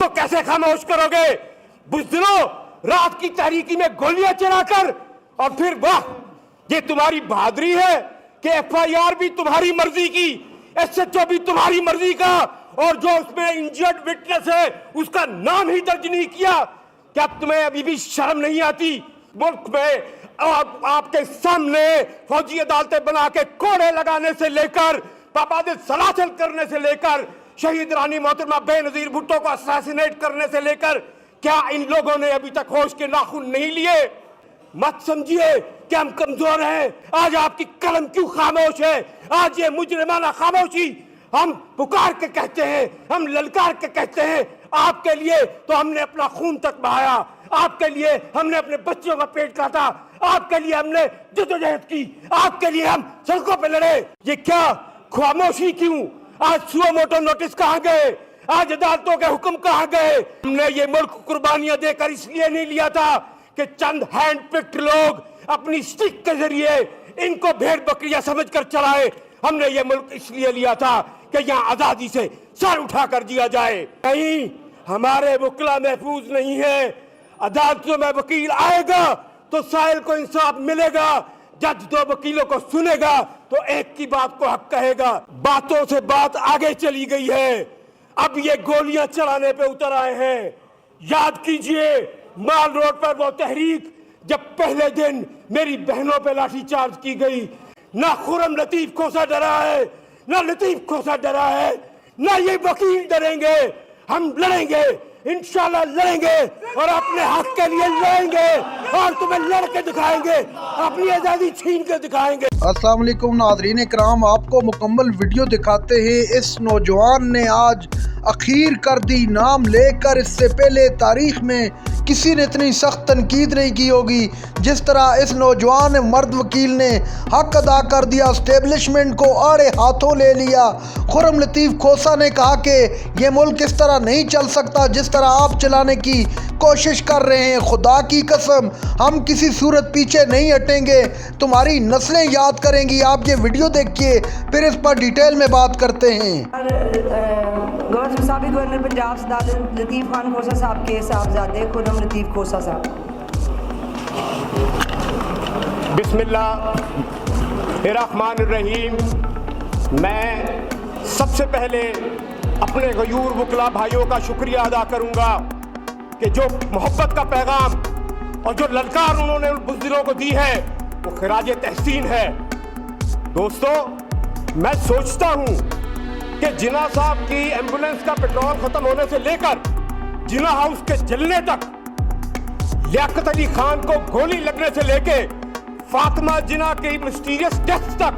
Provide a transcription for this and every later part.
तो कैसे खामोश करोगे? बुज़दिलों, रात की तारीकी में गोलियां चलाकर, और फिर वाह, ये तुम्हारी बहादुरी है कि एफआईआर भी तुम्हारी मर्जी की, एसएचओ भी तुम्हारी मर्जी का, और जो उसमें इंजर्ड विटनेस है उसका नाम ही दर्ज नहीं किया। क्या तुम्हें अभी भी शर्म नहीं आती? मुल्क में आपके सामने फौजी अदालतें बना के कोड़े लगाने से लेकर, पाबंद सलासल करने से लेकर, शहीद रानी मोहतरमा बेनजीर भुट्टो को असैसिनेट करने से लेकर, क्या इन लोगों ने अभी तक होश के नाखून नहीं लिए? मत समझिए कि हम कमजोर हैं। आज आपकी कलम क्यों खामोश है? आज ये मुजरिमाना खामोशी हम पुकार के कहते हैं, हम ललकार के कहते हैं। आपके लिए तो हमने अपना खून तक बहाया, आपके लिए हमने अपने बच्चों का पेट काटा, आपके लिए हमने जद्दोजहद की, आपके लिए हम सड़कों पे लड़े। ये क्या खामोशी क्यों? आज सुओ मोटो नोटिस कहाँ गए? आज अदालतों के हुक्म कहाँ गए? हमने ये मुल्क कुर्बानियां देकर इसलिए नहीं लिया था कि चंद हैंड पिक्ड लोग अपनी स्टिक के जरिए इनको भेड़ बकरियां समझकर चलाए। हमने ये मुल्क इसलिए लिया था कि यहाँ आजादी से सर उठाकर जिया जाए। कहीं हमारे वकील महफूज नहीं है। अदालतों में वकील आएगा तो साहिल को इंसाफ मिलेगा, जज दो वकीलों को सुनेगा तो एक की बात को हक कहेगा। बातों से बात आगे चली गई है, अब ये गोलियां चलाने पे उतर आए हैं। याद कीजिए माल रोड पर वो तहरीक जब पहले दिन मेरी बहनों पे लाठीचार्ज की गई। ना खुर्रम लतीफ खोसा डरा है, ना लतीफ खोसा डरा है, ना ये वकील डरेंगे। हम लड़ेंगे, इंशाल्लाह लड़ेंगे और अपने हक के लिए लड़ेंगे और तुम्हें लड़के दिखाएंगे, अपनी आजादी छीन के दिखाएंगे। अस्सलाम वालेकुम नाज़रीन इकराम, आपको मुकम्मल वीडियो दिखाते हैं। इस नौजवान ने आज अखीर कर दी नाम लेकर। इससे पहले तारीख में किसी ने इतनी सख्त तनकीद नहीं की होगी जिस तरह इस नौजवान मर्द वकील ने हक अदा कर दिया, स्टेब्लिशमेंट को आड़े हाथों ले लिया। खुर्रम लतीफ़ खोसा ने कहा कि ये मुल्क इस तरह नहीं चल सकता जिस तरह आप चलाने की कोशिश कर रहे हैं। खुदा की कसम हम किसी सूरत पीछे नहीं हटेंगे, तुम्हारी नस्लें याद करेंगी। आप ये वीडियो देखिए, फिर इस पर डिटेल में बात करते हैं। साबिक़ गवर्नर पंजाब सरदार लतीफ़ खान खोसा साहब के साहबजादे खुर्रम लतीफ़ खोसा साहब। बिस्मिल्लाहिर्रहमानिर्रहीम। मैं सबसे पहले अपने गयूर वकला भाइयों का शुक्रिया अदा करूंगा कि जो मोहब्बत का पैगाम और जो ललकार उन्होंने उन बुज़दिलों को दी है वो खिराज तहसीन है। दोस्तों, मैं सोचता हूं कि जिन्ना साहब की एम्बुलेंस का पेट्रोल खत्म होने से लेकर जिन्ना हाउस के जलने तक, लियाकत अली खान को गोली लगने से लेके फातिमा जिन्ना की मिस्टीरियस डेथ तक,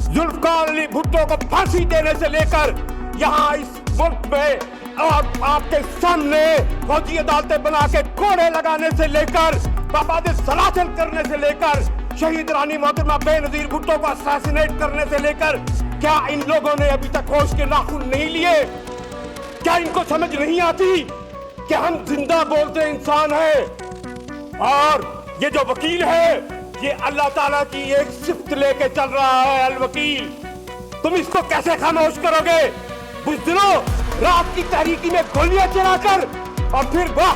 जुल्फकार अली भुट्टो को फांसी देने से लेकर यहाँ इस मुल्क में और आपके सामने फौजी अदालतें बना के कोड़े लगाने से लेकर, पाबंद सलासल करने से लेकर, शहीद रानी मोहतरमा बेनजीर भुट्टो को असैसिनेट करने से लेकर, क्या इन लोगों ने अभी तक होश के नाखून नहीं लिए? क्या इनको समझ नहीं आती कि हम जिंदा बोलते इंसान हैं? और ये जो वकील है ये अल्लाह ताला की एक सिफ्त लेके चल रहा है, अल वकील। तुम इसको कैसे खामोश करोगे? बुज़दिलों, रात की तारीकी में गोलियां चलाकर, और फिर वाह,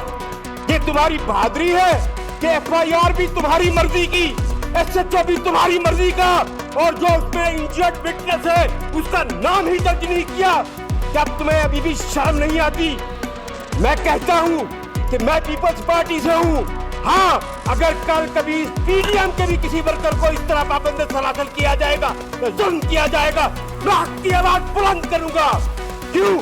ये तुम्हारी बहादुरी है कि एफआईआर भी तुम्हारी मर्जी की, एसएचओ भी तुम्हारी मर्जी का, और जो उसमें इंजर्ड विटनेस है उसका नाम ही दर्ज नहीं किया। क्या तुम्हें अभी भी शर्म नहीं आती? मैं कहता हूं कि मैं पीपल्स पार्टी से हूं। हाँ, अगर कल कभी पीडीएम के भी किसी वर्कर को इस तरह पाबंद सलासल किया जाएगा तो जुल्म किया जाएगा, मैं हक की आवाज बुलंद करूंगा। क्यों?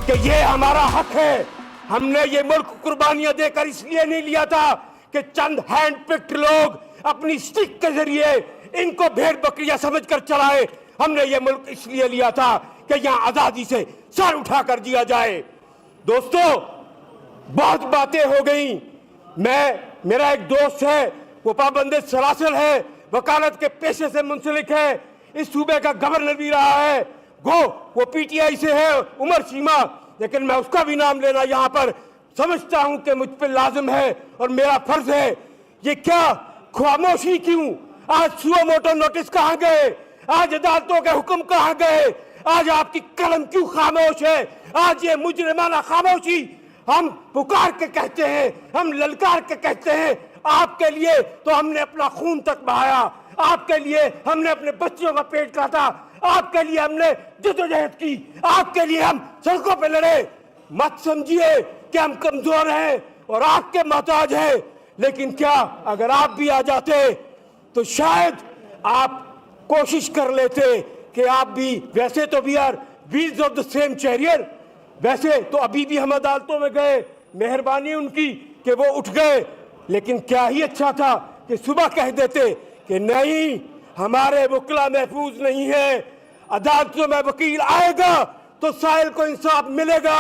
कि ये हमारा हक है। हमने ये मुल्क कुर्बानियां देकर इसलिए नहीं लिया था कि चंद हैंड पिक्ड लोग अपनी स्टिक के जरिए इनको भेड़ बकरियां समझकर चलाए। हमने ये मुल्क इसलिए लिया था कि यहाँ आजादी से सर उठाकर जिया जाए। दोस्तों, बहुत बातें हो गई। मेरा एक दोस्त है, वो पाबंद सलासल है, वकालत के पेशे से मुंसलिक है, इस सूबे का गवर्नर भी रहा है, वो पीटीआई से है, उमर सीमा, लेकिन मैं उसका भी नाम लेना यहाँ पर समझता हूँ कि मुझ पर लाजिम है और मेरा फर्ज है। ये क्या खामोशी क्यों? आज सुओ मोटो नोटिस कहाँ गए? आज अदालतों के हुक्म कहाँ गए? आज आपकी कलम क्यों खामोश है? आज ये मुजरिमाना खामोशी हम पुकार के कहते हैं, हम ललकार के कहते हैं। आपके लिए तो हमने अपना खून तक बहाया, आपके लिए हमने अपने बच्चों का पेट काटा, आपके लिए हमने जद्दोजहद की, आपके लिए हम सड़कों पे लड़े। मत समझिए कि हम कमजोर हैं और आपके मोहताज हैं, लेकिन क्या अगर आप भी आ जाते तो शायद आप कोशिश कर लेते कि आप भी, वैसे तो we are wheels of the same chariot, वैसे तो अभी भी हम अदालतों में गए, मेहरबानी उनकी कि वो उठ गए, लेकिन क्या ही अच्छा था कि सुबह कह देते कि नहीं, हमारे वकील महफूज नहीं है, अदालतों में वकील आएगा तो साहिल को इंसाफ मिलेगा,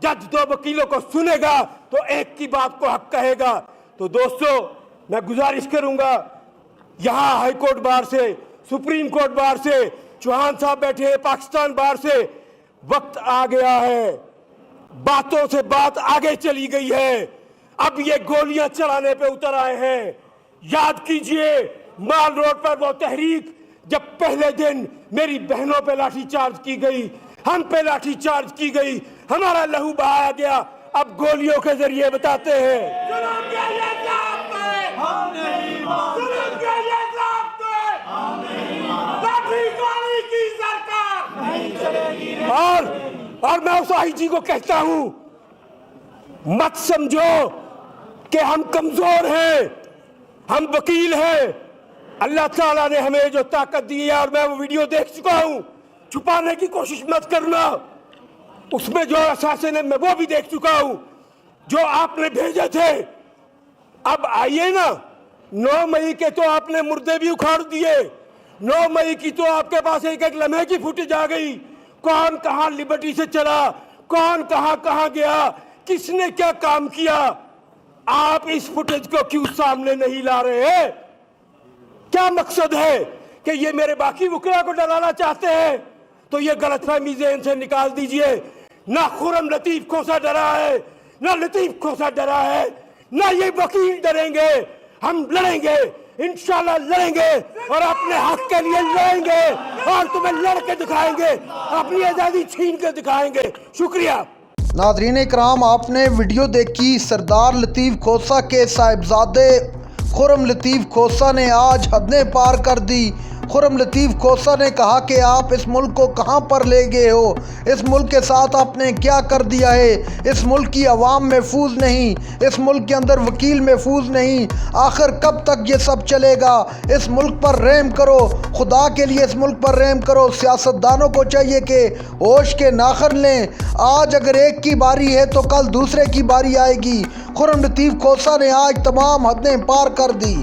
जज दो वकीलों को सुनेगा तो एक की बात को हक कहेगा। तो दोस्तों, मैं गुजारिश करूंगा यहाँ हाई कोर्ट बार से, सुप्रीम कोर्ट बार से, चौहान साहब बैठे हैं पाकिस्तान बार से, वक्त आ गया है, बातों से बात आगे चली गई है, अब ये गोलियां चलाने पे उतर आए हैं। याद कीजिए माल रोड पर वो तहरीक, जब पहले दिन मेरी बहनों पे लाठीचार्ज की गई, हम पे लाठीचार्ज की गई, हमारा लहू बहाया गया, अब गोलियों के जरिए बताते हैं और मैं उस आईजी को कहता हूं, मत समझो कि हम कमजोर हैं, हम वकील हैं। अल्लाह ताला ने हमें जो ताकत दी है, और मैं वो वीडियो देख चुका हूं, छुपाने की कोशिश मत करना, उसमें जो असासिन है मैं वो भी देख चुका हूं, जो आपने भेजे थे। अब आइए ना, 9 मई के तो आपने मुर्दे भी उखाड़ दिए, 9 मई की तो आपके पास एक एक लम्हे की फुटेज आ गई, कौन कहां लिबर्टी से चला, कौन कहां कहां गया, किसने क्या काम किया। आप इस फुटेज को क्यों सामने नहीं ला रहे हैं? क्या मकसद है कि ये मेरे बाकी वकीलों को डराना चाहते हैं? तो ये गलतफहमी ज़हन से निकाल दीजिए। ना खुर्रम लतीफ खोसा डरा है, ना लतीफ खोसा डरा है, ना ये वकील डरेंगे। हम लड़ेंगे, इंशाल्लाह लड़ेंगे और अपने हक के लिए लड़ेंगे और तुम्हें लड़के दिखाएंगे, अपनी आज़ादी छीन के दिखाएंगे। शुक्रिया। नाज़रीन इकराम, आपने वीडियो देखी। सरदार लतीफ़ खोसा के साहिबजादे खुर्रम लतीफ़ खोसा ने आज हदें पार कर दी। खुर्रम लतीफ़ खोसा ने कहा कि आप इस मुल्क को कहां पर ले गए हो, इस मुल्क के साथ आपने क्या कर दिया है। इस मुल्क की आवाम महफूज नहीं, इस मुल्क के अंदर वकील महफूज नहीं। आखिर कब तक ये सब चलेगा? इस मुल्क पर रहम करो, खुदा के लिए इस मुल्क पर रहम करो। सियासतदानों को चाहिए कि होश के नाखन लें। आज अगर एक की बारी है तो कल दूसरे की बारी आएगी। खुर्रम लतीफ़ खोसा ने आज तमाम हदें पार कर दी।